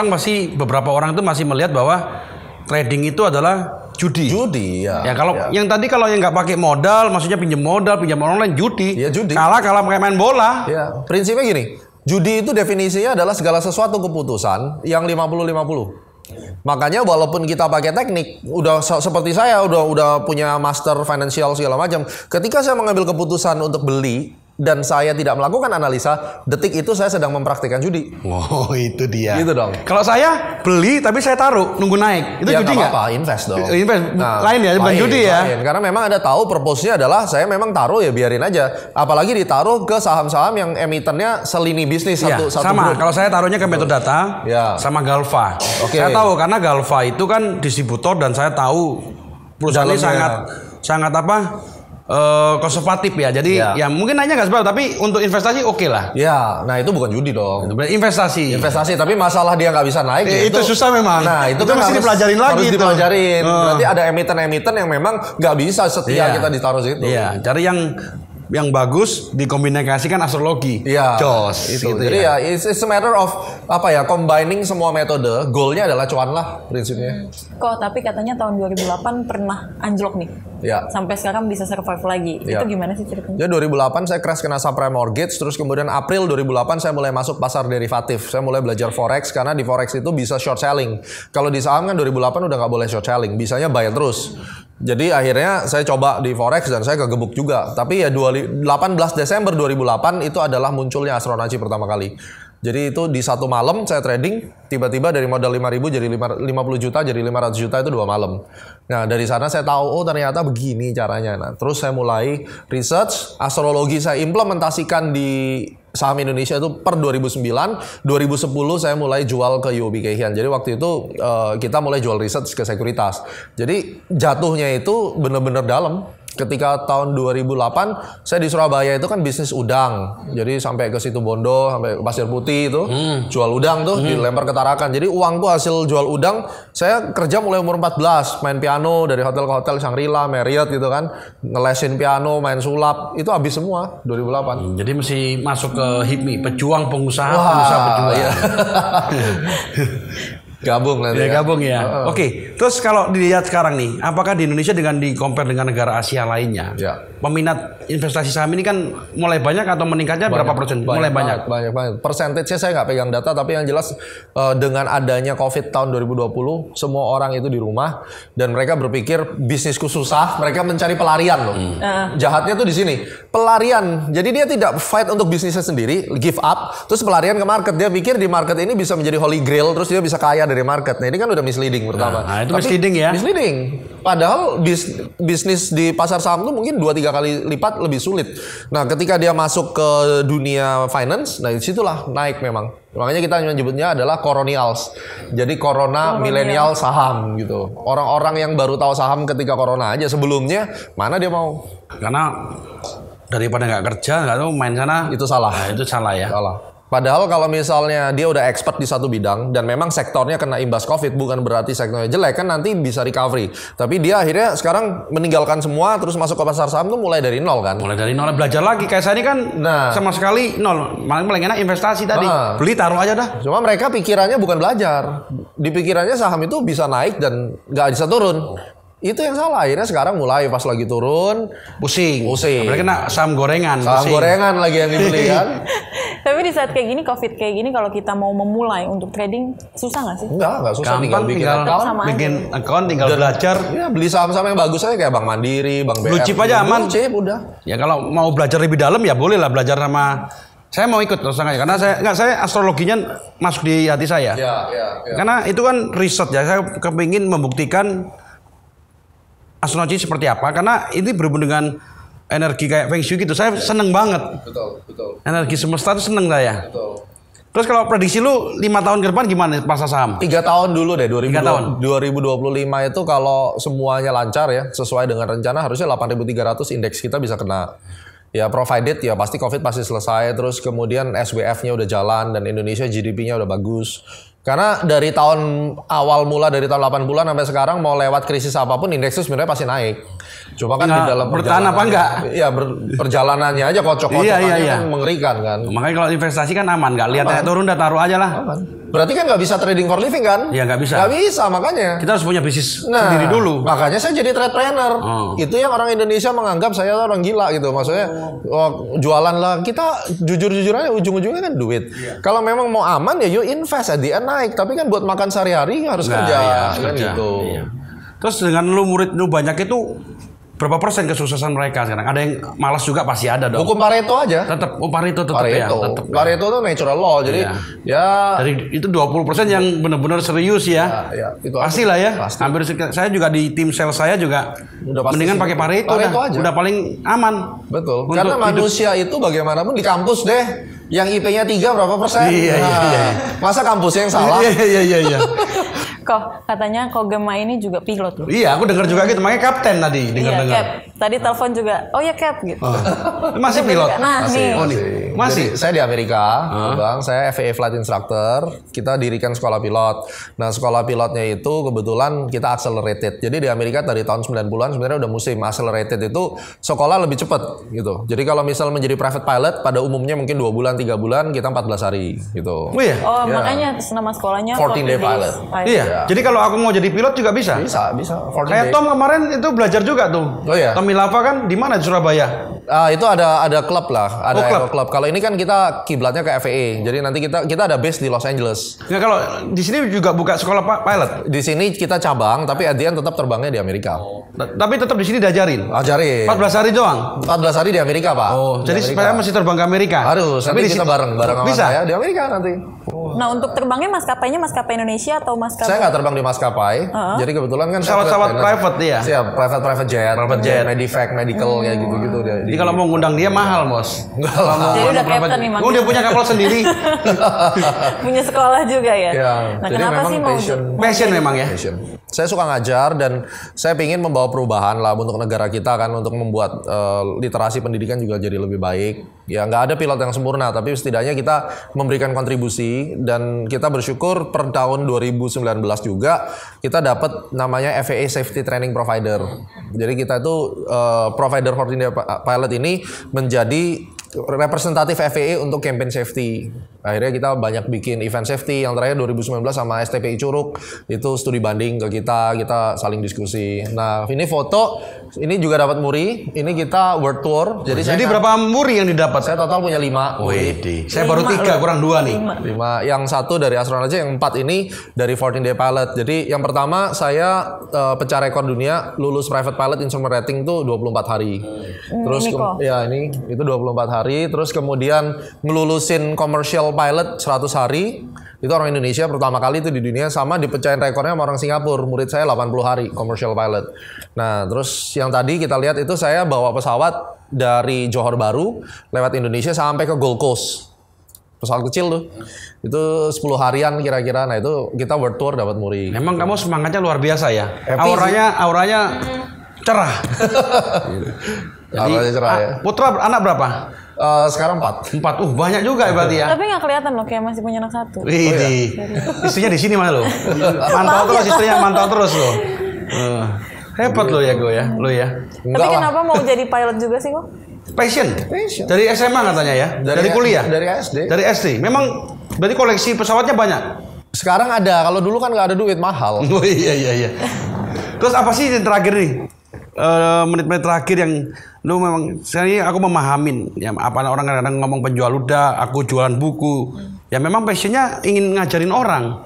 beberapa orang itu masih melihat bahwa trading itu adalah judi.
Judi ya.
Ya kalau yang tadi kalau yang nggak pakai modal, maksudnya pinjaman online judi.
Ya judi.
Kalah kayak main bola.
Ya prinsipnya gini, judi itu definisinya adalah segala sesuatu keputusan yang 50-50. Makanya walaupun kita pakai teknik, udah seperti saya udah punya master financial segala macam, ketika saya mengambil keputusan untuk beli, dan saya tidak melakukan analisa, detik itu saya sedang mempraktikkan judi.
Oh, itu dia.
Gitu dong.
Kalau saya beli tapi saya taruh nunggu naik. Itu
Ya
judi nggak?
apa-apa, invest dong.
Invest lain ya, bukan judi ya.
Lain. Karena memang ada tahu purpose-nya adalah saya memang taruh ya biarin aja. Apalagi ditaruh ke saham-saham yang emitennya selini bisnis satu
sama.
grup.
Kalau saya taruhnya ke Metodata sama Galva. Saya tahu karena Galva itu kan distributor dan saya tahu perusahaan ini sangat apa? Konservatif ya. Jadi ya mungkin nanya nggak sebab tapi untuk investasi oke lah.
Ya, nah itu bukan judi dong.
Investasi,
tapi masalah dia nggak bisa naik.
Itu susah memang.
Nah itu kan
mesti dipelajarin lagi.
Harus dipelajarin. Berarti ada emiten-emiten yang memang nggak bisa setia kita ditaruh situ.
Iya, cari yang bagus dikombinasikan astrologi.
Iya.
Jos.
Itu. Jadi ya it's a matter of combining semua metode. Goalnya adalah cuan lah prinsipnya.
Kok tapi katanya tahun 2008 pernah anjlok nih.
Ya.
Sampai sekarang bisa survive lagi. Itu gimana sih ceritanya?
Jadi 2008 saya crash kena subprime mortgage, terus kemudian April 2008 saya mulai masuk pasar derivatif. Saya mulai belajar forex karena di forex itu bisa short selling. Kalau di saham kan 2008 udah nggak boleh short selling, bisanya buy terus. Jadi akhirnya saya coba di forex dan saya kegebuk juga. Tapi ya 18 Desember 2008 itu adalah munculnya Astronaci pertama kali. Jadi itu di satu malam saya trading, tiba-tiba dari modal 5.000 jadi 50 juta, jadi 500 juta itu 2 malam. Nah dari sana saya tahu, oh ternyata begini caranya. Nah terus saya mulai research, astrologi saya implementasikan di saham Indonesia itu per 2009, 2010 saya mulai jual ke UOB Kay Hian. Jadi waktu itu kita mulai jual research ke sekuritas. Jadi jatuhnya itu benar-benar dalam. Ketika tahun 2008 saya di Surabaya itu kan bisnis udang. Jadi sampai ke situ Bondo, sampai ke Pasir Putih itu jual udang tuh dilempar ke Tarakan. Jadi uang tuh hasil jual udang. Saya kerja mulai umur 14, main piano dari hotel ke hotel Shangri-La, Marriott gitu kan. Ngelesin piano, main sulap, itu habis semua 2008.
Jadi mesti masuk ke HIPMI, pejuang pengusaha pejuang.
Iya. Gabung nanti.
Ya, gabung ya. Oke, terus kalau dilihat sekarang nih, apakah di Indonesia di compare dengan negara Asia lainnya, peminat investasi saham ini kan mulai banyak atau meningkatnya berapa persen? Mulai banyak.
Banyak. Persentasenya saya nggak pegang data, tapi yang jelas dengan adanya COVID tahun 2020, semua orang itu di rumah dan mereka berpikir bisnisku susah, mereka mencari pelarian loh. Jahatnya tuh di sini, pelarian. Jadi dia tidak fight untuk bisnisnya sendiri, give up, terus pelarian ke market. Dia pikir di market ini bisa menjadi holy grail, terus dia bisa kaya dari market. Nah ini kan udah misleading pertama.
Nah, itu misleading ya.
Misleading. Padahal bisnis di pasar saham tuh mungkin 2-3 kali lipat lebih sulit. Nah ketika dia masuk ke dunia finance, nah disitulah naik memang. Makanya kita menyebutnya adalah coronials. Jadi corona milenial saham gitu. Orang-orang yang baru tahu saham ketika corona aja. Sebelumnya mana dia mau?
Karena daripada nggak kerja, nggak tahu main sana.
Itu salah.
Nah, itu salah ya.
Salah. Padahal kalau misalnya dia udah expert di satu bidang dan memang sektornya kena imbas COVID, bukan berarti sektornya jelek, kan nanti bisa recovery. Tapi dia akhirnya sekarang meninggalkan semua terus masuk ke pasar saham tuh mulai dari nol kan.
Mulai dari nol, belajar lagi. Kayak saya ini kan sama sekali nol. Paling enak investasi tadi. Beli taruh aja dah.
Cuma mereka pikirannya bukan belajar. Di pikirannya saham itu bisa naik dan nggak bisa turun. Itu yang salah. Akhirnya sekarang mulai pas lagi turun pusing.
Mereka kena saham gorengan.
Saham gorengan lagi yang dibeli kan.
Tapi di saat kayak gini, COVID kayak gini, kalau kita mau memulai untuk trading, susah nggak sih?
Enggak susah.
Gampang, tinggal bikin account, tinggal belajar.
Ya beli saham-saham yang bagus aja kayak Bank Mandiri, Bank BR.
Blue chip aja aman.
Blue chip udah.
Ya kalau mau belajar lebih dalam ya boleh lah belajar sama. Saya mau ikut terus aja karena saya astrologinya masuk di hati saya.
Ya.
Karena itu kan riset ya. Saya kepingin membuktikan astronomi seperti apa karena ini berhubung dengan energi kayak Feng Shui gitu. Saya seneng banget.
Betul.
Energi semesta itu seneng saya.
Betul.
Terus kalau prediksi lu 5 tahun ke depan gimana pasar saham?
3 tahun dulu deh,
3 tahun.
2025 itu kalau semuanya lancar ya, sesuai dengan rencana harusnya 8.300 indeks kita bisa kena. Ya provided ya pasti COVID pasti selesai, terus kemudian SWF-nya udah jalan dan Indonesia GDP-nya udah bagus. Karena dari tahun awal mula dari tahun 80-an sampai sekarang mau lewat krisis apapun indeks itu sebenarnya pasti naik. Cuma kan di dalam
bertahan apa enggak?
Iya, perjalanannya aja kocok-kocokannya kan mengerikan kan.
Makanya kalau investasi kan aman, enggak lihat turun udah taruh aja lah.
Aman. Berarti kan nggak bisa trading for living kan?
Iya nggak bisa.
Nggak bisa makanya.
Kita harus punya bisnis sendiri dulu.
Makanya saya jadi trade planner. Itu yang orang Indonesia menganggap saya orang gila gitu. Maksudnya jualan lah. Kita jujur-jujur aja ujung-ujungnya kan duit. Kalau memang mau aman ya you invest at the end naik. Tapi kan buat makan sehari-hari harus kerja.
Iya,
kan
kerja.
gitu.
Iya. Terus dengan lu murid lu banyak itu berapa persen kesuksesan mereka sekarang? Ada yang malas juga pasti ada dong.
Hukum Pareto aja.
Tetap Pareto tetap ya. Tetap.
Pareto itu natural law. Jadi ya
dari itu 20% yang benar-benar serius ya.
Ya, itu
pasti lah ya.
Pasti.
Hampir saya juga di tim sales saya juga
udah pasti
mendingan pakai Pareto
aja.
Udah paling aman.
Betul. Karena manusia itu bagaimanapun di kampus deh, yang IP-nya 3 berapa persen?
Iya.
Masa kampusnya yang salah?
Iya.
Kok katanya Kogema ini juga pilot loh.
Iya, aku dengar juga gitu. Makanya kapten tadi dengar.
Cap. Tadi telepon juga. Oh ya Cap gitu.
Masih pilot.
Nah, nih.
Masih.
Jadi, saya di Amerika, Bang. Saya FAA Flight Instructor. Kita dirikan sekolah pilot. Nah, sekolah pilotnya itu kebetulan kita accelerated. Jadi di Amerika dari tahun 90-an sebenarnya udah musim accelerated itu sekolah lebih cepat gitu. Jadi kalau misal menjadi private pilot pada umumnya mungkin 2 bulan, 3 bulan, kita 14 hari gitu.
Oh iya.
Oh, makanya nama sekolahnya
14 day pilot.
Iya. Jadi kalau aku mau jadi pilot juga bisa.
Bisa.
Kayak Tom kemarin itu belajar juga tuh.
Oh iya.
Tom Milava kan di mana di Surabaya?
Itu ada klub lah, ada
klub.
klub. Kalau ini kan kita kiblatnya ke FAA. Jadi nanti kita ada base di Los Angeles.
Nggak, kalau di sini juga buka sekolah pilot.
Di sini kita cabang, tapi at the end tetap terbangnya di Amerika.
Tapi tetap di sini diajarin.
Ajarin.
14 hari doang.
14 hari di Amerika, Pak.
Oh, jadi saya masih terbang ke Amerika.
Harus. Tapi kita bareng sama
bisa
saya di Amerika nanti.
Nah, untuk terbangnya maskapainya maskapai Indonesia atau maskapai?
Saya nggak terbang di maskapai. Jadi kebetulan kan
pesawat private ya.
Siap, private jet, medivac, medical kayak gitu-gitu.
Jadi kalau mau ngundang dia mahal, Bos.
Jadi udah captain nih,
oh, dia punya kapal sendiri.
Punya sekolah juga ya.
Nah,
jadi kenapa sih mau
passion memang ya?
Passion. Saya suka ngajar dan saya ingin membawa perubahan lah untuk negara kita kan, untuk membuat literasi pendidikan juga jadi lebih baik. Ya nggak ada pilot yang sempurna, tapi setidaknya kita memberikan kontribusi dan kita bersyukur per tahun 2019 juga kita dapat namanya FAA Safety Training Provider. Jadi kita itu provider 14 day pilot ini menjadi representatif FAA untuk campaign safety. Akhirnya kita banyak bikin event safety. Yang terakhir 2019 sama STPI Curug itu studi banding ke kita saling diskusi. Nah ini foto, ini juga dapat muri. Ini kita world tour.
Jadi berapa muri yang didapat?
Saya total punya 5.
Saya baru 3, kurang 2 nih.
5. Yang 1 dari astronaut aja, yang 4 ini dari 14 day pilot. Jadi yang pertama saya pecah rekor dunia lulus private pilot instrument rating tuh 24 hari. Terus ini itu 24 hari. Terus kemudian ngelulusin commercial pilot 100 hari. Itu orang Indonesia pertama kali itu di dunia, sama dipecahin rekornya sama orang Singapura. Murid saya 80 hari commercial pilot. Nah, terus yang tadi kita lihat itu saya bawa pesawat dari Johor Bahru lewat Indonesia sampai ke Gold Coast. Pesawat kecil tuh. Itu 10 harian kira-kira. Nah, itu kita world tour dapat muri.
Memang kamu semangatnya luar biasa ya. Auranya cerah. Jadi cerah ya. Putra anak berapa?
Sekarang 4.
Banyak juga berarti ya.
Tapi nggak kelihatan loh, kayak masih punya anak 1.
Istrinya di sini mana lo? Mantau terus istrinya, mantau terus lo. Hebat lo ya gue ya, lo ya.
Tapi kenapa mau jadi pilot juga sih kok?
Passion. Dari SMA katanya ya? Dari kuliah?
Dari SD.
Dari SD. Memang berarti koleksi pesawatnya banyak?
Sekarang ada, kalau dulu kan nggak ada duit, mahal.
Oh iya. Terus apa sih yang terakhir nih? Menit-menit terakhir yang lu memang saya aku memahamin ya, apa orang kadang-kadang ngomong penjual ludah, aku jualan buku. Ya memang passionnya ingin ngajarin orang.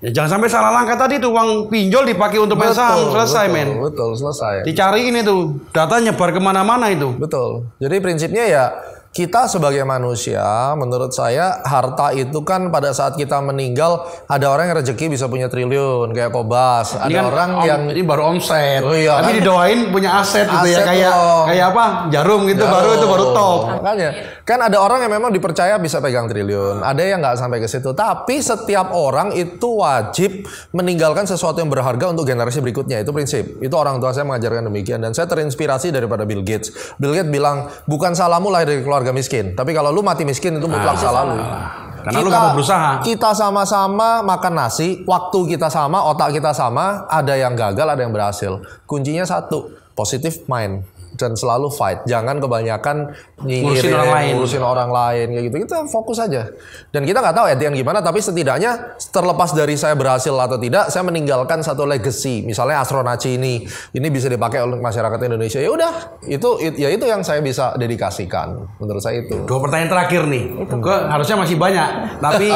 Ya, jangan sampai salah langkah tadi tuh, uang pinjol dipakai untuk main saham, selesai men.
Betul, selesai.
Dicariin itu, data nyebar kemana-mana itu.
Betul. Jadi prinsipnya ya kita sebagai manusia, menurut saya harta itu kan pada saat kita meninggal, ada orang yang rezeki bisa punya triliun kayak Kobas, ada
kan
orang yang
ini baru omset,
iya,
tapi
kan?
Didoain punya aset gitu ya, kayak apa Jarum gitu, baru top.
Makanya kan ada orang yang memang dipercaya bisa pegang triliun, ada yang nggak sampai ke situ. Tapi setiap orang itu wajib meninggalkan sesuatu yang berharga untuk generasi berikutnya. Itu prinsip. Itu orang tua saya mengajarkan demikian, dan saya terinspirasi daripada Bill Gates. Bill Gates bilang bukan salahmu lahir dari keluarga miskin, tapi kalau lu mati miskin itu mutlak salah lu.
Karena lu gak mau berusaha.
Kita sama-sama makan nasi, waktu kita sama, otak kita sama, ada yang gagal, ada yang berhasil. Kuncinya satu, positive mind. Dan selalu fight, jangan kebanyakan ngurusin orang lain kayak gitu. Kita fokus aja. Dan kita nggak tahu Edian gimana, tapi setidaknya terlepas dari saya berhasil atau tidak, saya meninggalkan satu legacy. Misalnya Astronaci ini bisa dipakai oleh masyarakat Indonesia. Ya udah, itu yang saya bisa dedikasikan. Menurut saya itu.
2 pertanyaan terakhir nih. Gue harusnya masih banyak, tapi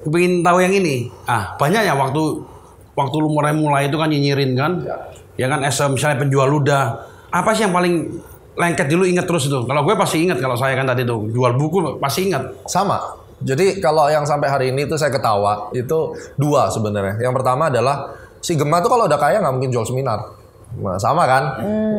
Gue pengen tahu yang ini. Banyak ya waktu lu mulai itu kan nyinyirin kan, ya kan, misalnya penjual ludah, apa sih yang paling lengket dulu ingat terus itu? Kalau gue pasti ingat, kalau saya kan tadi tuh jual buku pasti ingat.
Sama. Jadi kalau yang sampai hari ini tuh saya ketawa itu 2 sebenarnya. Yang pertama adalah si Gema tuh kalau udah kaya nggak mungkin jual seminar. Nah, sama kan?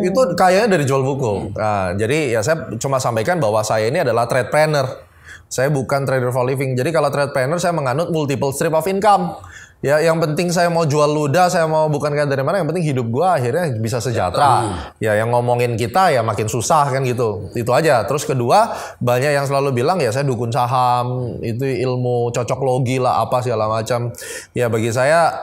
Itu kayaknya dari jual buku. Nah, jadi ya saya cuma sampaikan bahwa saya ini adalah tradepreneur. Saya bukan trader for living. Jadi kalau tradepreneur saya menganut multiple stream of income. Ya, yang penting saya mau jual ludah, saya mau bukan kayak dari mana, yang penting hidup gua akhirnya bisa sejahtera. Ya, yang ngomongin kita ya makin susah kan gitu. Itu aja. Terus kedua, banyak yang selalu bilang ya saya dukun saham, itu ilmu cocok logi lah apa segala macam. Ya bagi saya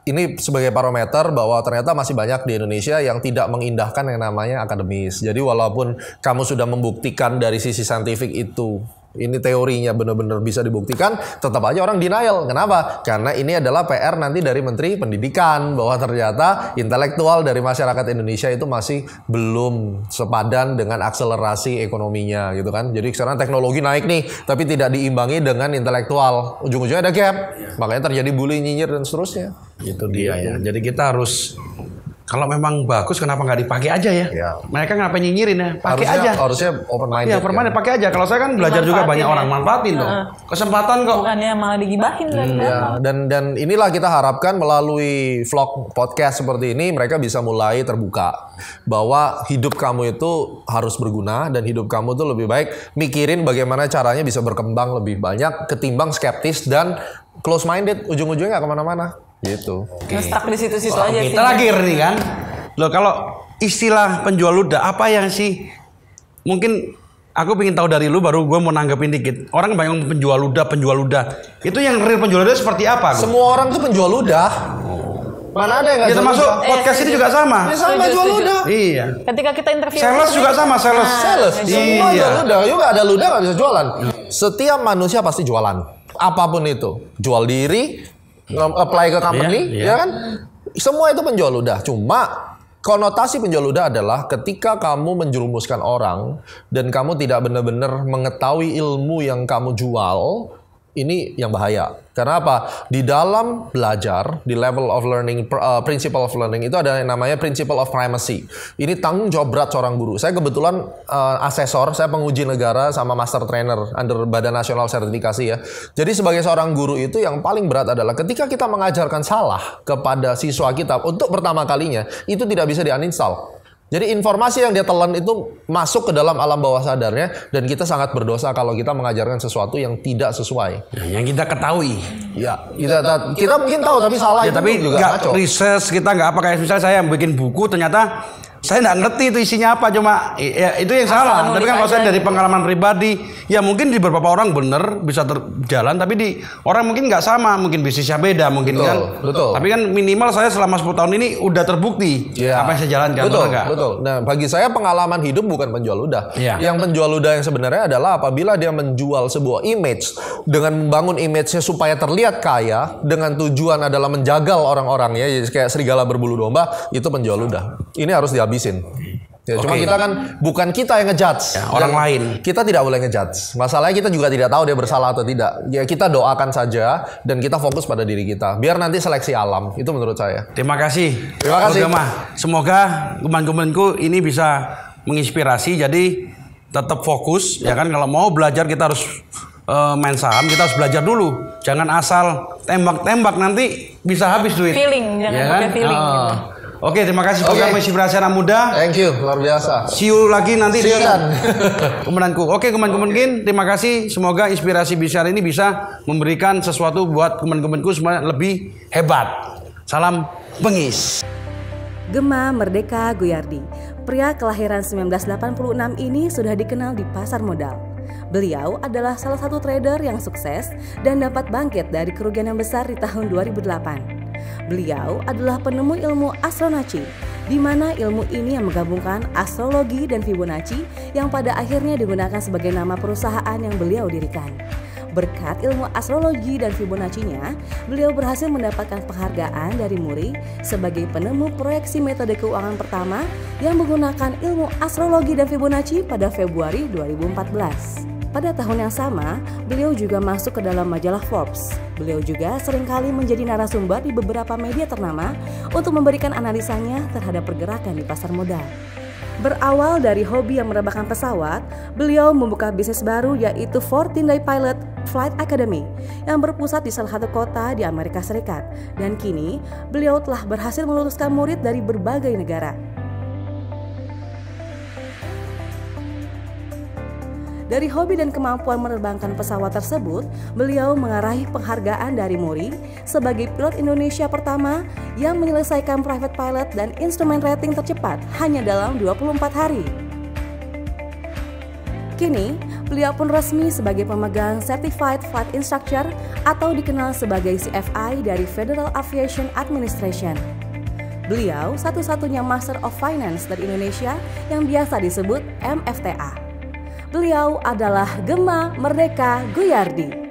ini sebagai parameter bahwa ternyata masih banyak di Indonesia yang tidak mengindahkan yang namanya akademis. Jadi walaupun kamu sudah membuktikan dari sisi saintifik itu, ini teorinya benar-benar bisa dibuktikan, tetap aja orang denial. Kenapa? Karena ini adalah PR nanti dari Menteri Pendidikan, bahwa ternyata intelektual dari masyarakat Indonesia itu masih belum sepadan dengan akselerasi ekonominya gitu kan. Jadi sekarang teknologi naik nih, tapi tidak diimbangi dengan intelektual. Ujung-ujungnya ada gap. Makanya terjadi bully, nyinyir dan seterusnya.
Itu dia ya. Jadi kita harus, kalau memang bagus kenapa nggak dipakai aja ya?
Ya.
Mereka ngapain nyinyirin ya? Pakai aja.
Harusnya open minded.
Iya, open minded, pakai aja. Kalau saya kan belajar juga banyak orang manfaatin tuh. Kesempatan kok.
Bukannya malah digibahin kan.
Ya, dan inilah kita harapkan melalui vlog podcast seperti ini mereka bisa mulai terbuka bahwa hidup kamu itu harus berguna dan hidup kamu tuh lebih baik mikirin bagaimana caranya bisa berkembang lebih banyak ketimbang skeptis dan close minded, ujung-ujungnya nggak kemana-mana gitu.
Ngestak di situ-situ aja sih.
Kita lagi nih kan. Loh, kalau istilah penjual ludah apa yang sih? Mungkin aku pengen tahu dari lu, baru gue mau nanggepin dikit. Orang banyak penjual ludah. Itu yang real penjual ludah seperti apa?
Semua orang tuh penjual ludah. Mana ada yang nggak
Ya
jual
termasuk
ludah?
podcast ini juga sama.
Ya sama
Setuju,
jual
setuju.
ludah.
Iya.
Ketika kita interview
Sales juga sama, sales.
Sales. Semua
Iya.
jual ludah. Yuk nggak ada ludah nggak bisa jualan. Setiap manusia pasti jualan. Apapun itu. Jual diri, apply ke company,
Iya.
ya kan? Semua itu penjual ludah. Cuma konotasi penjual ludah adalah ketika kamu menjerumuskan orang dan kamu tidak benar-benar mengetahui ilmu yang kamu jual, ini yang bahaya. Karena apa? Di dalam belajar, di level of learning, principle of learning itu ada yang namanya principle of primacy. Ini tanggung jawab berat seorang guru. Saya kebetulan asesor, saya penguji negara sama master trainer under Badan Nasional Sertifikasi ya. Jadi sebagai seorang guru itu yang paling berat adalah ketika kita mengajarkan salah kepada siswa kita untuk pertama kalinya, itu tidak bisa di-uninstall. Jadi informasi yang dia telan itu masuk ke dalam alam bawah sadarnya dan kita sangat berdosa kalau kita mengajarkan sesuatu yang tidak sesuai.
Yang kita ketahui.
Ya, kita mungkin tahu tapi salah
Ya,
itu
tapi
juga
nggak
ngaco.
research, kita nggak apa, kayak misalnya saya yang bikin buku ternyata saya nggak ngerti itu isinya apa, cuma ya, itu yang salah. Tapi kan kalau saya dari pengalaman pribadi, ya mungkin di beberapa orang bener bisa terjalan, tapi di orang mungkin nggak sama, mungkin bisnisnya beda, mungkin
Betul,
kan.
betul.
Tapi kan minimal saya selama 10 tahun ini udah terbukti
Ya.
apa yang saya jalankan.
Betul,
enggak?
betul. Nah, bagi saya pengalaman hidup bukan penjual ludah.
Iya.
Yang penjual ludah yang sebenarnya adalah apabila dia menjual sebuah image dengan membangun image-nya supaya terlihat kaya dengan tujuan adalah menjagal orang-orangnya, jadi kayak serigala berbulu domba, itu penjual ludah. Ini harus dihabisin. Ya, cuma
Oke.
kita kan bukan kita yang ngejudge,
Ya, orang lain.
Kita tidak boleh ngejudge. Masalahnya kita juga tidak tahu dia bersalah atau tidak. Ya kita doakan saja dan kita fokus pada diri kita. Biar nanti seleksi alam. Itu menurut saya.
Terima kasih.
Terima kasih.
Gema. Semoga teman-temanku ini bisa menginspirasi. Jadi tetap fokus. Ya kan, kalau mau belajar kita harus main saham, kita harus belajar dulu. Jangan asal tembak-tembak, nanti bisa habis duit.
Feeling, jangan
Ya
pakai
kan?
feeling. Gitu.
Oke, terima kasih
Oke.
program Inspirasi Anak Muda.
Thank you, luar biasa.
See you lagi nanti
See you,
di
Dan.
kemenanku. Oke, kemen-kemenkin, terima kasih. Semoga inspirasi besar ini bisa memberikan sesuatu buat kemen-kemenku semua lebih hebat. Salam bengis.
Gema Merdeka Guyardi, pria kelahiran 1986 ini sudah dikenal di pasar modal. Beliau adalah salah satu trader yang sukses dan dapat bangkit dari kerugian yang besar di tahun 2008. Beliau adalah penemu ilmu Astronaci, di mana ilmu ini yang menggabungkan astrologi dan Fibonacci yang pada akhirnya digunakan sebagai nama perusahaan yang beliau dirikan. Berkat ilmu astrologi dan Fibonacci-nya, beliau berhasil mendapatkan penghargaan dari Muri sebagai penemu proyeksi metode keuangan pertama yang menggunakan ilmu astrologi dan Fibonacci pada Februari 2014. Pada tahun yang sama, beliau juga masuk ke dalam majalah Forbes. Beliau juga seringkali menjadi narasumber di beberapa media ternama untuk memberikan analisanya terhadap pergerakan di pasar modal. Berawal dari hobi yang menerbangkan pesawat, beliau membuka bisnis baru yaitu 14-Day Pilot Flight Academy yang berpusat di salah satu kota di Amerika Serikat. Dan kini, beliau telah berhasil meluluskan murid dari berbagai negara. Dari hobi dan kemampuan menerbangkan pesawat tersebut, beliau meraih penghargaan dari MURI sebagai pilot Indonesia pertama yang menyelesaikan private pilot dan instrumen rating tercepat hanya dalam 24 hari. Kini, beliau pun resmi sebagai pemegang Certified Flight Instructor atau dikenal sebagai CFI dari Federal Aviation Administration. Beliau satu-satunya Master of Finance dari Indonesia yang biasa disebut MFTA. Beliau adalah Gema Merdeka Guyardi.